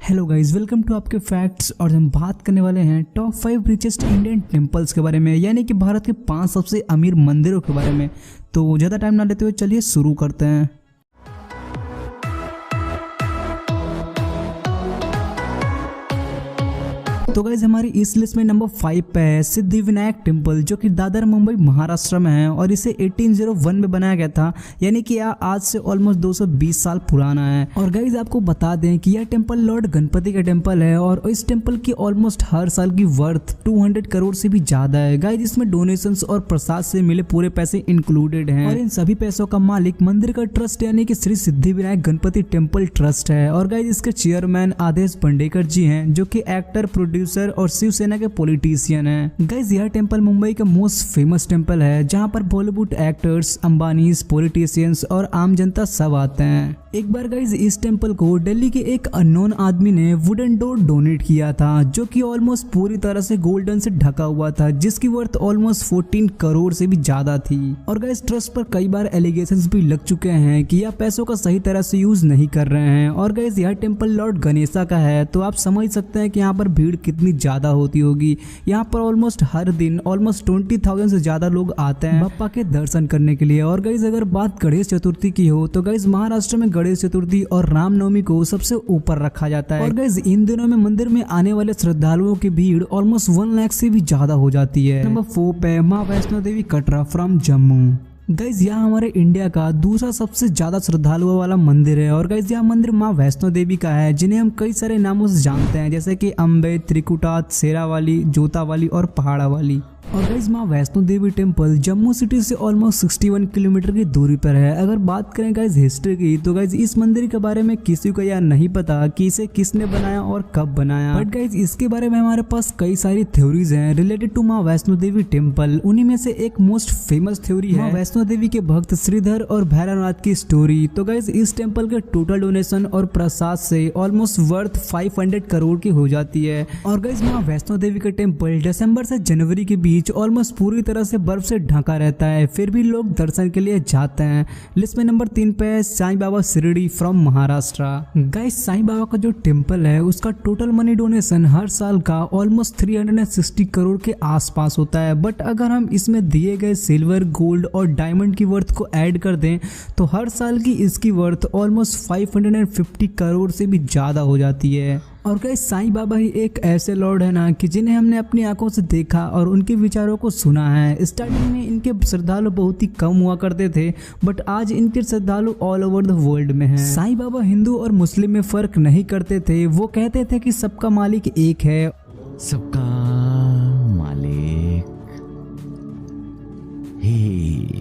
Hello guys, welcome to आपके facts. और हम बात करने वाले हैं टॉप 5 रिचेस्ट इंडियन टेम्पल्स के बारे में, यानी कि भारत के 5 सबसे अमीर मंदिरों के बारे में। तो ज़्यादा टाइम ना लेते हुए चलिए शुरू करते हैं। तो गाइज हमारी इस लिस्ट में नंबर 5 पे है सिद्धिविनायक टेम्पल, जो कि दादर मुंबई महाराष्ट्र में है और इसे 1801 में बनाया गया था, यानी कि यह आज से ऑलमोस्ट 220 साल पुराना है। और गाइज आपको बता दें कि यह टेम्पल लॉर्ड गणपति का टेम्पल है और इस टेम्पल की ऑलमोस्ट हर साल की वर्थ 200 करोड़ से भी ज्यादा है। गाइज इसमें डोनेशंस और प्रसाद से मिले पूरे पैसे इंक्लूडेड हैं और इन सभी पैसों का मालिक मंदिर का ट्रस्ट यानी कि श्री सिद्धिविनायक गणपति टेम्पल ट्रस्ट है। और गाइज इसके चेयरमैन आदेश बंडेकर जी हैं, जो कि एक्टर, प्रोड्यूसर और शिवसेना के पॉलिटिशियन हैं। गाइस यह टेम्पल मुंबई का मोस्ट फेमस टेम्पल है, जहां पर बॉलीवुड एक्टर्स, अंबानीज, पॉलिटिशियंस और आम जनता सब आते हैं। एक बार गाइस इस टेम्पल को दिल्ली के एक अननोन आदमी ने वुडन डोर डोनेट किया था, जो कि ऑलमोस्ट पूरी तरह से गोल्डन से ढका हुआ था, जिसकी वर्थ ऑलमोस्ट 14 करोड़ से भी ज्यादा थी। और गाइस ट्रस्ट पर कई बार एलिगेशंस भी लग चुके हैं कि यह पैसों का सही तरह से यूज नहीं कर रहे हैं। और गाइस यह टेम्पल लॉर्ड गणेशा का है, तो आप समझ सकते हैं कि यहाँ पर भीड़ कितनी ज्यादा होती होगी। यहाँ पर ऑलमोस्ट हर दिन ऑलमोस्ट 20,000 से ज्यादा लोग आते हैं बप्पा के दर्शन करने के लिए। और गाइस अगर बात गणेश चतुर्थी की हो तो गाइस महाराष्ट्र में गणेश चतुर्थी और रामनवमी को सबसे ऊपर रखा जाता है। और गाइस इन दिनों में मंदिर में आने वाले श्रद्धालुओं की भीड़ ऑलमोस्ट 1 लाख से भी ज्यादा हो जाती है। नंबर 4 पे माँ वैष्णो देवी कटरा फ्रॉम जम्मू। गाइज यह हमारे इंडिया का दूसरा सबसे ज्यादा श्रद्धालुओं वाला मंदिर है। और गाइज यह मंदिर माँ वैष्णो देवी का है, जिन्हें हम कई सारे नामों से जानते हैं, जैसे कि अम्बे, त्रिकुटा, शेरावाली, जोतावाली और पहाड़ा वाली। और गाइज माँ वैष्णो देवी टेम्पल जम्मू सिटी से ऑलमोस्ट 61 किलोमीटर की दूरी पर है। अगर बात करें गाइज हिस्ट्री की, तो गाइज इस मंदिर के बारे में किसी को यह नहीं पता कि इसे किसने बनाया और कब बनाया। बट गाइज इसके बारे में हमारे पास कई सारी थ्योरीज हैं रिलेटेड टू माँ वैष्णो देवी टेम्पल। उन्हीं में से एक मोस्ट फेमस थ्योरी है माँ वैष्णो देवी के भक्त श्रीधर और भैरवनाथ की स्टोरी। तो गाइज इस टेम्पल के टोटल डोनेशन और प्रसाद से ऑलमोस्ट वर्थ 500 करोड़ की हो जाती है। और गाइज माँ वैष्णो देवी का टेम्पल दिसंबर से जनवरी के बीच ऑलमोस्ट पूरी तरह से बर्फ से ढका रहता है, फिर भी लोग दर्शन के लिए जाते हैं। लिस्ट में नंबर 3 पे है साईं बाबा शिरडी फ्रॉम महाराष्ट्र। गाइस साईं बाबा का जो टेम्पल है उसका टोटल मनी डोनेशन हर साल का ऑलमोस्ट 360 करोड़ के आसपास होता है। बट अगर हम इसमें दिए गए सिल्वर, गोल्ड और डायमंड की वर्थ को ऐड कर दें तो हर साल की इसकी वर्थ ऑलमोस्ट 550 करोड़ से भी ज्यादा हो जाती है। और गाइस साईं बाबा ही एक ऐसे लॉर्ड है ना कि जिन्हें हमने अपनी आंखों से देखा और उनके विचारों को सुना है। स्टार्टिंग में इनके श्रद्धालु बहुत ही कम हुआ करते थे, बट आज इनके श्रद्धालु ऑल ओवर द वर्ल्ड में हैं। साईं बाबा हिंदू और मुस्लिम में फर्क नहीं करते थे, वो कहते थे कि सबका मालिक एक है, सबका मालिक एक।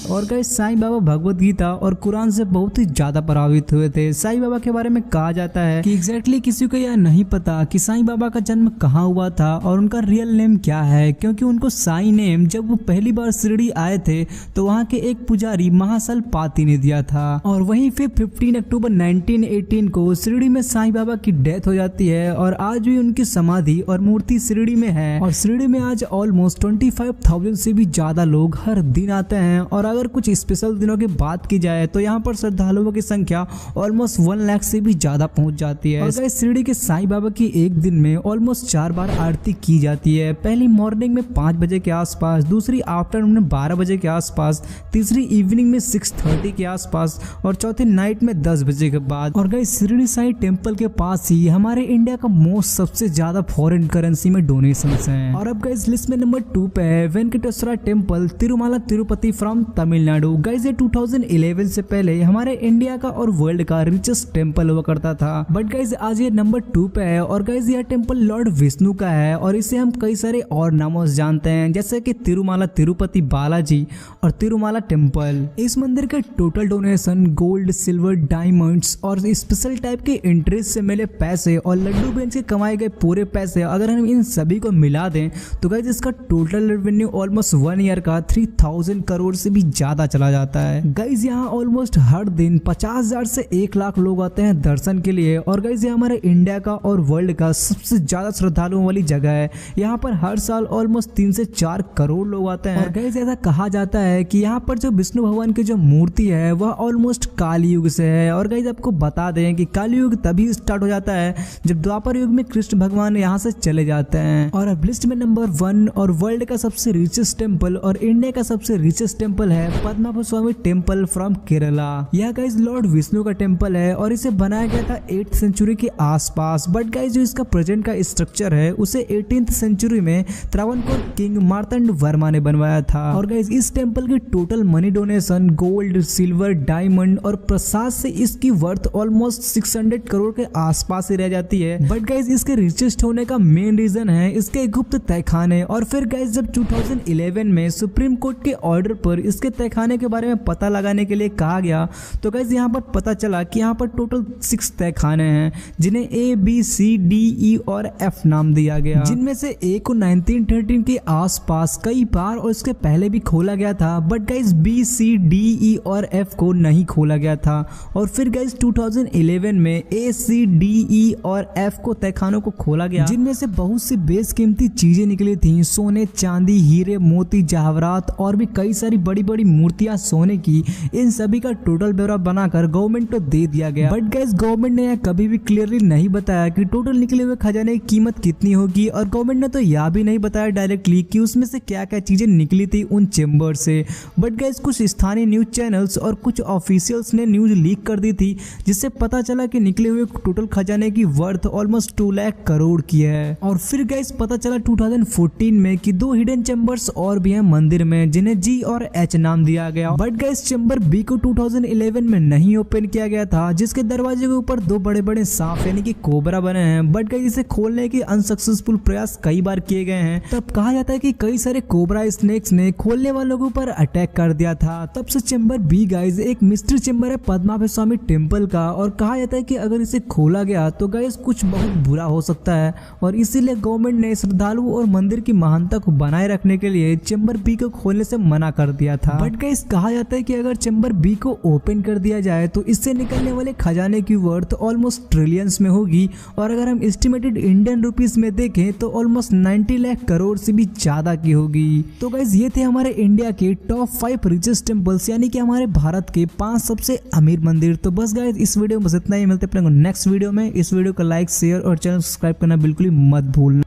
और गाइस साईं बाबा भगवत गीता और कुरान से बहुत ही ज्यादा प्रभावित हुए थे। साईं बाबा के बारे में कहा जाता है कि एग्जैक्टली किसी को यह नहीं पता कि साईं बाबा का जन्म कहाँ हुआ था और उनका रियल नेम क्या है, क्योंकि उनको साईं नेम जब वो पहली बार शिरडी आए थे तो वहाँ के एक पुजारी महासल पाती ने दिया था। और वहीं फिर 15 अक्टूबर 1918 को शिरडी में साईं बाबा की डेथ हो जाती है और आज भी उनकी समाधि और मूर्ति शिरडी में है। और शिरडी में आज ऑलमोस्ट 25,000 से भी ज्यादा लोग हर दिन आते हैं। और अगर कुछ स्पेशल दिनों की बात की जाए तो यहाँ पर श्रद्धालुओं की संख्या ऑलमोस्ट 1 लाख से भी ज्यादा पहुंच जाती है। और गाइस शिरडी के साईं बाबा की एक दिन में ऑलमोस्ट 4 बार आरती की जाती है। पहली मॉर्निंग में 5 बजे के आसपास, दूसरी आफ्टरनून में 12 बजे के आसपास, तीसरी इवनिंग में 6:30 के आसपास और चौथी नाइट में 10 बजे के बाद। और गाइस शिरडी साईं टेम्पल के पास ही हमारे इंडिया का मोस्ट सबसे ज्यादा फॉरेन करेंसी में डोनेशंस हैं। और अब गाइस लिस्ट में नंबर 2 पे है Venkateshwara temple Tirumala Tirupati from Tamil Nadu. Guys ये 2011 से पहले हमारे इंडिया का और वर्ल्ड का रिचेस्ट टेम्पल हुआ करता था, बट गाइस आज ये नंबर 2 पे है। और गाइस यह टेम्पल लॉर्ड विष्णु का है और इसे हम कई सारे और नामों से जानते हैं, जैसे कि तिरुमाला तिरुपति बालाजी और तिरुमाला टेम्पल। इस मंदिर के total donation gold, silver, diamonds और स्पेशल टाइप के इंटरेस्ट से मिले पैसे और लड्डू बेच के कमाए गए पूरे पैसे, अगर हम इन सभी को मिला दें तो गाइस इसका टोटल रेवेन्यू ऑलमोस्ट 1 ईयर का 3000 करोड़ से भी ज्यादा चला जाता है। गाइज यहाँ ऑलमोस्ट हर दिन 50,000 से 1 लाख लोग आते हैं दर्शन के लिए। और गाइज ये हमारे इंडिया का और वर्ल्ड का सबसे ज्यादा श्रद्धालुओं वाली जगह है। यहाँ पर हर साल ऑलमोस्ट 3 से 4 करोड़ लोग आते हैं। और गाइज ऐसा कहा जाता है कि यहाँ पर जो विष्णु भगवान की जो मूर्ति है वह ऑलमोस्ट काली युग से है। और गाइज आपको बता दें कि काली युग तभी स्टार्ट हो जाता है जब द्वापर युग में कृष्ण भगवान यहाँ से चले जाते हैं। और अब लिस्ट में नंबर 1 और वर्ल्ड का सबसे रिचेस्ट टेम्पल और इंडिया का सबसे रिचेस्ट टेम्पल है पद्मनाभ स्वामी टेम्पल फ्रॉम केरला। यह गाइज लॉर्ड विष्णु का टेम्पल है और इसे बनाया गया था 8th सेंचुरी के आसपास। बट गाइज जो इसका प्रेजेंट का स्ट्रक्चर है उसे 18th सेंचुरी में त्रावणकोर किंग मार्तंड वर्मा ने बनवाया था। और गाइज इस टेम्पल की total money donation gold, silver, diamond और प्रसाद से इसकी वर्थ ऑलमोस्ट 600 करोड़ के आसपास ही रह जाती है। बट गाइज इसके रिचेस्ट होने का मेन रीजन है इसके गुप्त तहखाने। और फिर गाइज जब 2011 में सुप्रीम कोर्ट के ऑर्डर पर इसके तहखाने के बारे में पता लगाने के लिए कहा गया तो गाइज यहाँ पर पता चला कि यहाँ पर टोटल 6 तहखाने हैं जिन्हें A, B, C, D, E और F नाम दिया गया। जिनमें से A को 1913 के आसपास कई बार और इसके पहले भी खोला गया था। But guys B, C, D, E और F को नहीं खोला गया था। और फिर गाइज 2011 में A, C, D, E और F को तहखानों को खोला गया जिनमें से बहुत सी बेशकीमती चीजें निकली थी। सोने, चांदी, हीरे, मोती, जवाहरात और भी कई सारी बड़ी बड़ी मूर्तियां सोने की। इन सभी का टोटल ब्यौरा बनाकर गवर्नमेंट को दे दिया गया। बट गाइज गवर्नमेंट ने कभी भी क्लियरली नहीं बताया कि टोटल निकले हुए खजाने की कीमत कितनी होगी। और गवर्नमेंट ने तो यह भी नहीं बताया डायरेक्टली कि उसमें से क्या क्या चीजें निकली थी उन चेम्बर से। बट गाइज कुछ स्थानीय न्यूज चैनल्स और कुछ ऑफिशियल्स ने न्यूज लीक कर दी थी जिससे पता चला कि निकले हुए टोटल खजाने की वर्थ ऑलमोस्ट 2 लाख करोड़ की है। और फिर गाइज पता चला 2014 में कि 2 हिडन चेम्बर्स और भी हैं मंदिर में जिन्हें G और H नाम दिया गया। बट गाइज चेम्बर B को 2011 में नहीं ओपन किया गया था जिसके दरवाजे के ऊपर 2 बड़े बड़े सांप यानी कि कोबरा बने हैं। बट गाइज इसे खोलने के अनसक्सेसफुल प्रयास कई बार किए गए हैं। तब कहा जाता है कि कई सारे कोबरा स्नेक्स ने खोलने वालों के ऊपर अटैक कर दिया था। तब से चेम्बर B गाइज एक मिस्ट्री चेम्बर है पद्मनाभ स्वामी टेम्पल का। और कहा जाता है कि अगर इसे खोला गया तो गाइज कुछ बहुत बुरा हो सकता है। और इसीलिए गवर्नमेंट ने श्रद्धालु और मंदिर की महानता को बनाए रखने के लिए चेम्बर B को खोलने से मना कर दिया था। बट गाइस कहा जाता है कि अगर चेम्बर B को ओपन कर दिया जाए तो इससे निकलने वाले खजाने की वर्थ ऑलमोस्ट ट्रिलियंस में होगी। और अगर हम एस्टिमेटेड इंडियन रुपीस में देखें तो ऑलमोस्ट 90 लाख करोड़ से भी ज्यादा की होगी। तो गाइस ये थे हमारे इंडिया के टॉप 5 रिचेस्ट टेम्पल्स यानी कि हमारे भारत के 5 सबसे अमीर मंदिर। तो बस गाइस इस वीडियो में बस इतना ही। मिलते हैं अपने नेक्स्ट वीडियो में। इस वीडियो को लाइक, शेयर और चैनल सब्सक्राइब करना बिल्कुल ही मत भूलना।